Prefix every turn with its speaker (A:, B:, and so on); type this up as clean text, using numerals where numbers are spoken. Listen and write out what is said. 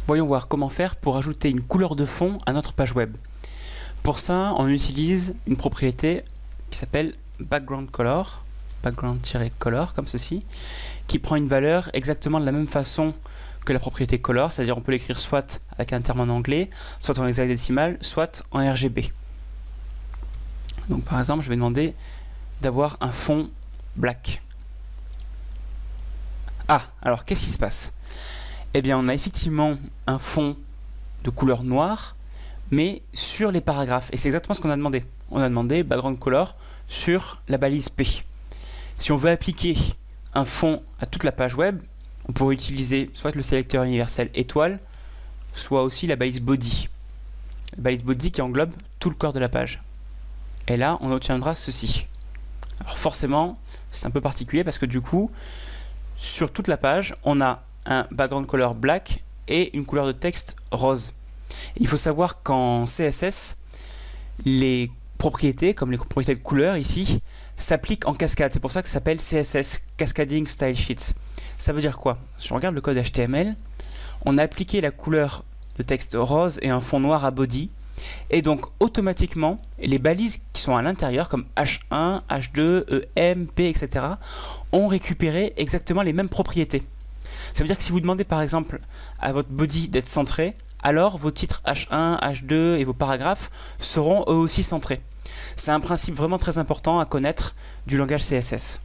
A: Voyons voir comment faire pour ajouter une couleur de fond à notre page web. Pour ça, on utilise une propriété qui s'appelle background color, background-color comme ceci, qui prend une valeur exactement de la même façon que la propriété color, c'est-à-dire on peut l'écrire soit avec un terme en anglais, soit en hexadécimal, soit en RGB. Donc par exemple, je vais demander d'avoir un fond black. Ah, alors qu'est-ce qui se passe? Eh bien, on a effectivement un fond de couleur noire, mais sur les paragraphes. Et c'est exactement ce qu'on a demandé. On a demandé background color sur la balise P. Si on veut appliquer un fond à toute la page web, on pourrait utiliser soit le sélecteur universel étoile, soit aussi la balise body. La balise body qui englobe tout le corps de la page. Et là, on obtiendra ceci. Alors forcément, c'est un peu particulier parce que du coup, sur toute la page, on a un background color black et une couleur de texte rose. Et il faut savoir qu'en CSS, les propriétés, comme les propriétés de couleur ici, s'appliquent en cascade. C'est pour ça que ça s'appelle CSS, Cascading Style Sheets. Ça veut dire quoi? Si on regarde le code HTML, on a appliqué la couleur de texte rose et un fond noir à body. Et donc automatiquement, les balises qui sont à l'intérieur, comme H1, H2, EM, P, etc., ont récupéré exactement les mêmes propriétés. Ça veut dire que si vous demandez par exemple à votre body d'être centré, alors vos titres H1, H2 et vos paragraphes seront eux aussi centrés. C'est un principe vraiment très important à connaître du langage CSS.